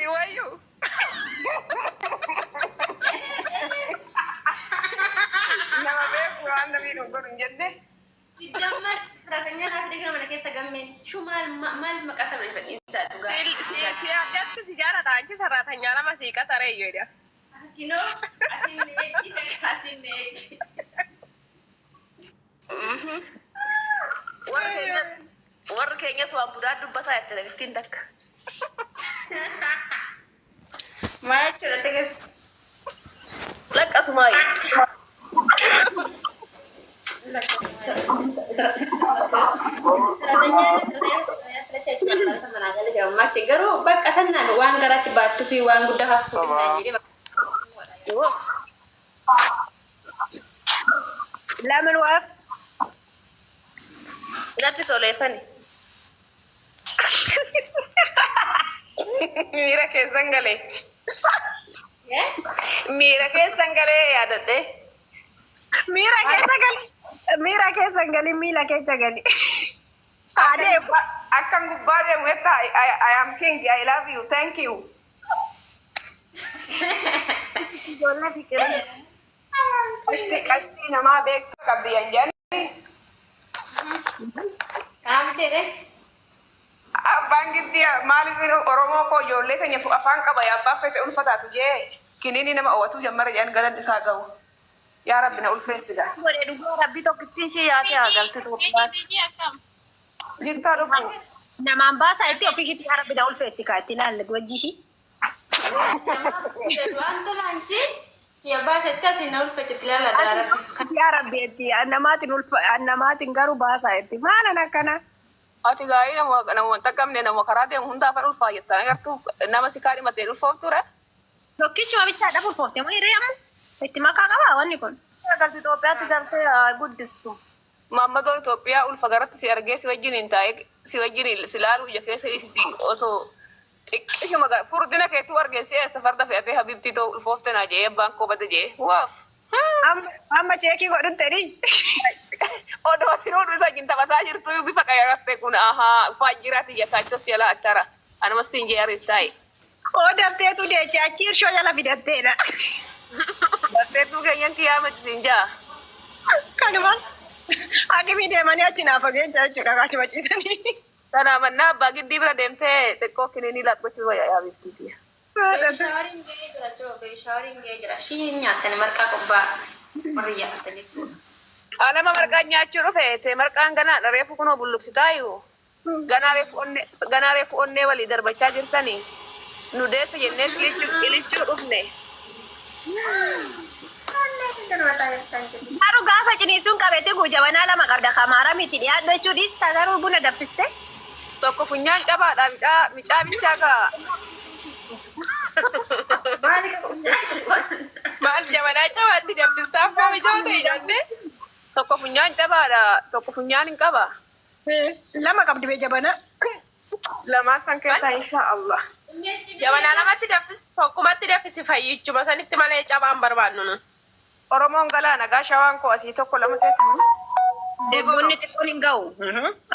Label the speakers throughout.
Speaker 1: Siwayu. Nama beeku waan namni dhugoon hin jenne.
Speaker 2: Jamar seratanya nanti dengan mereka tegamin. Cuma mal makasar mereka insya juga.
Speaker 1: Si ada tu si Jara tanya seratanya lama sih kata Reyo dia.
Speaker 2: Kino asin deh, kita asin deh.
Speaker 3: Warra keenya tuan budak dubbata ya tele tindak.
Speaker 2: Mana curhat tegas.
Speaker 3: Lek atu mai.
Speaker 2: Seratanya sama naga lagi masih garu bak asana uang garat batu fi uang udah hafu jadi
Speaker 1: Lemon waf.
Speaker 3: Nanti tolefani.
Speaker 1: Mira ke sangale.
Speaker 2: ya
Speaker 1: Mira ke sangale ya dete. Mira ke sangale mila ke chagali. Ade akan gubade mweta I am king I love you thank you. Jolla fikir. Kasti nama bek kabdi anjan.
Speaker 2: kamu deh
Speaker 1: Bangit dia mali firo oromo ko jolle tanya fu afan ka ba ya ba fete ulfata tuje kinini nama awatu jamar yan galan isagaw ya rabbi na ulfesiga
Speaker 3: Bore dugo rabbi to kitin shi ya ta galte to ba.
Speaker 1: jirta rubu
Speaker 3: Naman basa iti ofishiti harabbi da ulfesika tilal gwajishi.
Speaker 2: Anto lanci ya bahasa itu sih naul fecetila lah darah
Speaker 1: ya rabbi eti annamatin garu basa eti mana nakana ati gai na mo takam ne na mo karate hunda fa ulfa yata ngartu nama sikari mate ulfa tura
Speaker 3: Tokkicho abicha da furfofte mo ireyam. Itti maka qaba wanni kun. Galte Itoophiyaatti galte guddistu.
Speaker 1: Mamado Ethiopia ulfa garatti si arge si wajjin intae si wajjin silalu je kesa isiti oto ikki maga furdina ke tu arge si safarda fi ate habibti to ulfofte na je banko bade je waf amma cheki godun teri odo sirodu sa jinta basajir tu bifa kayaratte kun aha fajirati ya tacho siala atara ana mastin je aritai odamte tu de chachir sho yala vidattena datte tu ga yan kiyamat sinja kanuman Agi mi demani achina fage chachuudha kachi machisani. Tana manna bagi dibra demte tekko kinini lat gochu ya bitti.
Speaker 2: sharing gaya jera coba sharing gaya jera sih nyata nih mereka kobba Maria tadi tuh
Speaker 1: Ana ma marka nyaachu dhufeete markaan gana reefu kuno bulluksitaayu. Gana reefu onne wali darbachaa jirtani. Nu deessa jennee ilichuu dhufne.
Speaker 3: Haru gaafa ciniisuun qabete guujabana lama qabda kamaara miti dhiyaadhu jechuudhis tagaruu buna daffiste.
Speaker 1: Tokko funyaan cabaadha micaa bichaa kaa. Maal jabanaa cabaatti daffistaa faa micaa ta'e jenne. Tokko funyaan cabaadha tokko funyaan hin qaba.
Speaker 3: Lama qabdi bee jabana.
Speaker 1: Lamaa san keessaa insha Allah.
Speaker 4: Jabanaa lamatti daffis tokkumatti daffisi fayyichuma sanitti malee cabaan barbaannu nu.
Speaker 1: Oromoon galaana gaashaa waan koo asii tokko lama seetan.
Speaker 3: Deebboonni xiqqoon hin ga'u.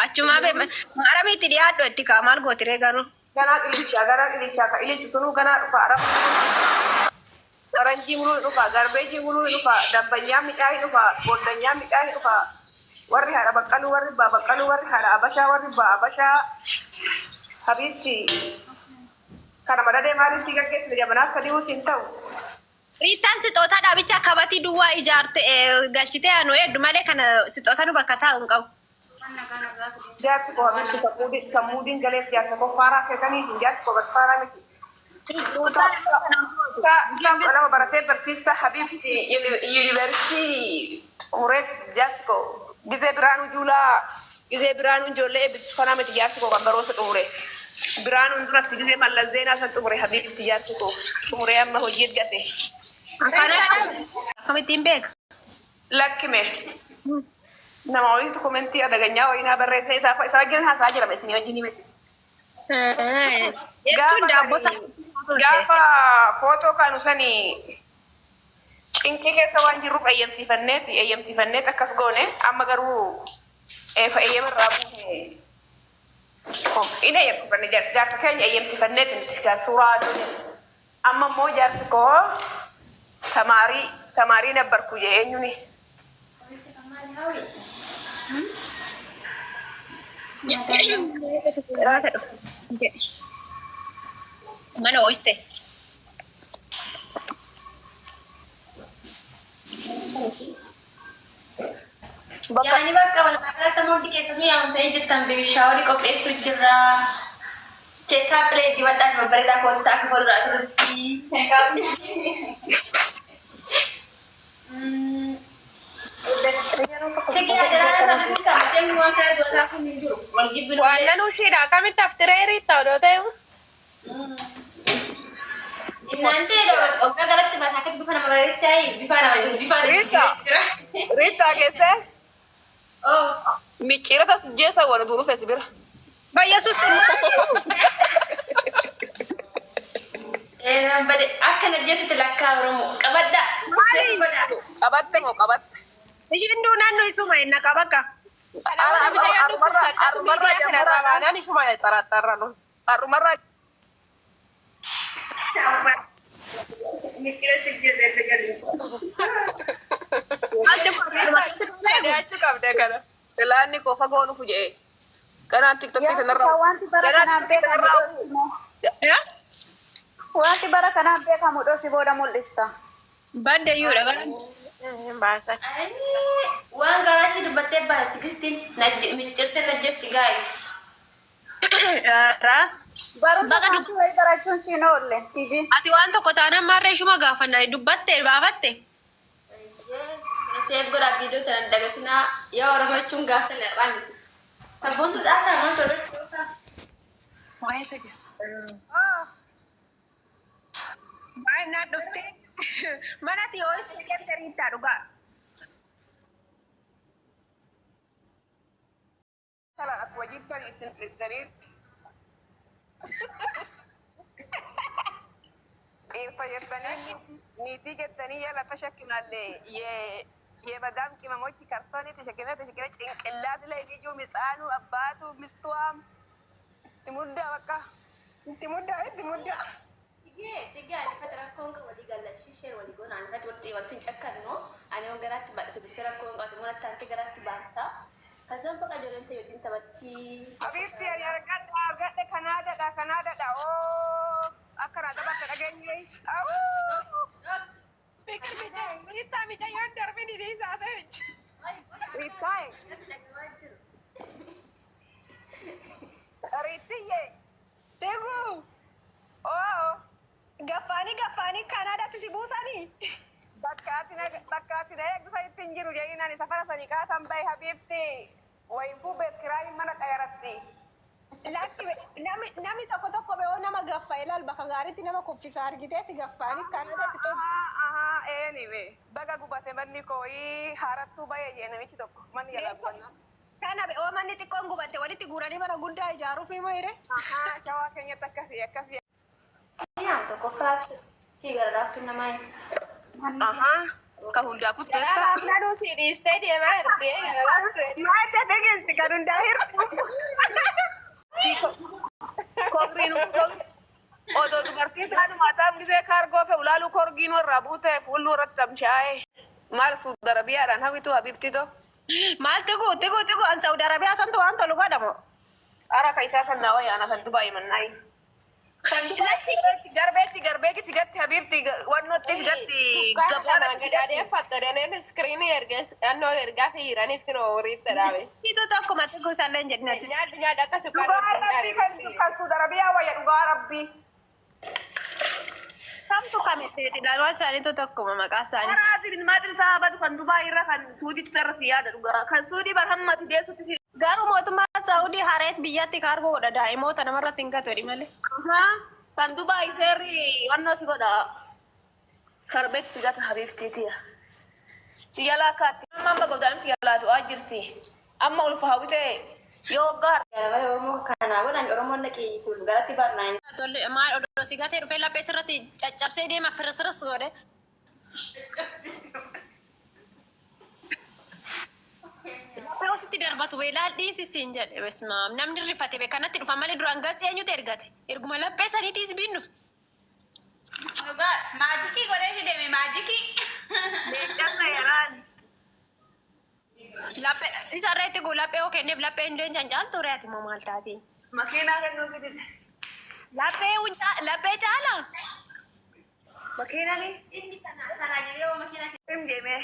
Speaker 3: Achumaa bee maara miti dhiyaadhu itti kaa maal gootiree garuu.
Speaker 1: Ganaa ilichaa ka ilichi sunuu ganaa dhufa arabu. Faranjii muluu dhufa garbeejii muluu dhufa dabbanyaa midhaanii dhufa booddanyaa midhaanii dhufa. Warri haadha baqqaluu warri baa baqqaluu warri haadha abashaa warri baa abashaa. Habiibti kana madadee maalitti gaggeessine jabanaaf sadii wuutiin ta'u.
Speaker 3: Riitaan sixootaa dhaabicha kabatii duwwaa ijaarte galchitee anu hedduu malee kana sixoota nu bakka taa'u hin qabu.
Speaker 1: Jaarsi koo habiibti sammuudiin galeef jaarsa koo faaraa keessanii jaarsi koo faaraa miti. Lama baratee barsiisa habiibti yuunivarsiitii umureet jaarsi koo gizee biraanuu juulaa gizee biraanuu ijoollee eebbisu kanaa miti jaarsi koo kan baroosa xumure. Biraanuu duratti gizee mallas zeenaa san xumure habiibti jaarsi koo xumuree amma hojii eeggate.
Speaker 3: Akkamittiin beeka?
Speaker 1: Lakkime. Nama walitti komentii adaganyaa wayinaa barreessa isaa wajjin haasaa jirame isinii wajjin himete.
Speaker 3: Jechuun daabboo
Speaker 1: Gaafa footoo kaanu sanii cinqii keessa waan jirruuf eeyyamsiifanneet akkas goone amma garuu eeyyama irraa buune Ina eebbifannee jaarsa keenya eeyyamsifannee suuraa nuti amma immoo jaarsi koo tamaarii nabbarku jee eenyuni.
Speaker 3: Mana oiste.
Speaker 2: Yaani bakka walfakkaataa mooddi keessatti yaamtee jirtan beeshaawwan qopheessuu jirra. Cheekaa pileetii wadhaan babbareedaa koottaa akka fuulduraa turtii. Tekin adeeraan sana kun qabatee waan kana dootaa kun hin jiru. Wal jibbinu.
Speaker 4: Waan ushiidha akkamitti aftireerii ta'uu ta'u.
Speaker 2: Nanti ogaa galatti mataa akka bifa nama bareechaa bifa nama
Speaker 1: Riitaa keessee
Speaker 2: Oh.
Speaker 1: micciirata jeessa wal duuru feesi bira.
Speaker 3: Bayyasus.
Speaker 2: Bade akka najjeetitti lakkaa Oromoo qabadda.
Speaker 1: Qabatte moo qabatte?
Speaker 3: Hindu naannoo isuma inna qabaka.
Speaker 1: Arrumarraa ilaanni koo fagoo nufu jee. Kanaan tiktokii kanarraa.
Speaker 5: Wanti bara kanaan beekamu dhosi booda mul'ista.
Speaker 3: Baddayyuudha galan.
Speaker 2: Waan garaashii dubbattee baatti Kristiin miccirtee najjeetti gaayis.
Speaker 5: Barumsa kanatti wayii barachuun siin oolle tiji.
Speaker 3: Ati waan tokko taanaan maarree shuma gaafanna dubbatte baafatte.
Speaker 2: Seef godhaa viidiyoo tana dagatinaa yaa Oromoo jechuun gaafsa leerraa miti. Sabboontu dhaasaa waan tolchuusaa.
Speaker 3: Waa'ee teekista. Baay'ee naa dhuftee. Mana si ho'iste deemtee riittaa dhugaa.
Speaker 1: Kalaan akkuma jirtan ittiin dhiittanii dhiirfa jettanii niitii jettanii yaala tashakkinallee የመዳም ቅመሞች ከርቶን ተሸክመ ጭንቅላት ላይ ልጁ ምጻኑ አባቱ ሚስቷም ትሙዳ በቃ ትሙዳ
Speaker 2: Tiga ani fata rakkoon qabu walii gallashi ishee walii goona ani fata waliin cakkannu ani waan garaatti baadhatu bilisa rakkoon qabu mana taanti garaatti baata kasaan baqa ijoolleen ta'e wajjin taphatti
Speaker 1: abirsi ani argadhe kanaadadha oo akkana taphatta dhageenye Rita mica yoo darbin ni isaa ta'e Ritiyye
Speaker 3: Tegu.
Speaker 1: oo
Speaker 3: Gaffani Kanaadaatti si buusanii.
Speaker 1: Bakkaatti na eegdusa ittiin jiru jedhinani safara sanii kaasan bahe habiibti wayifuu beet kiraayin mana qayaratti.
Speaker 3: Namni tokko beeoo nama gaffa ilaal bakka gaariitti nama kuffisa argitee si gaffaanii Kanaadaatti tolu.
Speaker 1: Eenime baga gubate manni kooyi haarattuu bahee jee namichi tokko manni jalaa gubanna.
Speaker 3: Kana beeoo manni xiqqoon gubatte walitti guuranii mana guddaa ijaaruuf himo hire.
Speaker 1: Shawaa keenyatti akkasii.
Speaker 2: Siyaam tokko kaatu si gargaaftu namaa
Speaker 1: Ka hundaa kutteetta.
Speaker 4: Kanaafuu si dhiistee deemaa jirti.
Speaker 3: Maadda dhageesti kan hundaa hir'u.
Speaker 1: Odoo dubartiin taanu maataan gisee kaargoo fe ulaaluu korgiin warraa buutee fuulluu irratti tamshaa'e maal Saudi Arabiyaadhaan hawwitu habibtito.
Speaker 3: Maal tigu an Saudi Arabiyaa santu waan tolu godhamu.
Speaker 1: Ara ka isaa sannaa wayyaana kan Dubaay mannaayi. Kan Dubaay garbeetti sigatti habibti wannootti sigatti gabaadha.
Speaker 4: Gadaadheeffattu daneen iskiriinii ergaa fi hiiraniif firoo wariitti dhaabe.
Speaker 3: Itu tokkuma tigu salleen jedhinati.
Speaker 4: Nyaaddu akkasii
Speaker 1: Dhugaa rabbii kan Saudi Arabiyaa wayya dhugaa rabbii.
Speaker 3: Kamtu kamitteeti ilaaluun isaaniitu tokkuma maqaa isaanii.
Speaker 1: Waraatiin maatiin isaa badu kan Dubaay irra kan Suuditti irra si yaada dhugaa. Kan Suudii barhammati deessutti si.
Speaker 3: Garuu mootummaa Saawudii hareet biyyatti kaargoo godha daa'imoota namarratti hin gatu malee.
Speaker 1: Kan Dubaay seerri wannoo si godha. Karbeetti gata habibtiitiya. Si yalaa kaatti. Amma godaanti yalaa du'aa jirti. Amma ulfa hawwitee yoo gaar.
Speaker 2: Garabaa Oromoo kanaa godhan Oromoon dhaqee tuulu garatti barnaan.
Speaker 3: Tole maal odoo si gatee dhufee laphee sirratti caccabsee deema firisiris godhe. Laphee sitti darbatu beelaa dhiisi siin jedhe besmaam namni rifate be kanatti dhufa malee duraan gatsee eenyutu ergate erguma laphee saniitiis binnu
Speaker 2: Maajikii godhee fideme maajikii.
Speaker 5: Leencasa yaraan.
Speaker 3: laphee isarreetti guu laphee oo kenneef laphee hin leencan caaltu reeti moo maal taati
Speaker 1: Makiinaa kennuu fidite.
Speaker 3: laphee caala
Speaker 1: Makiinaa ni.
Speaker 2: Inni kana jedhee makiina
Speaker 5: Him jeme.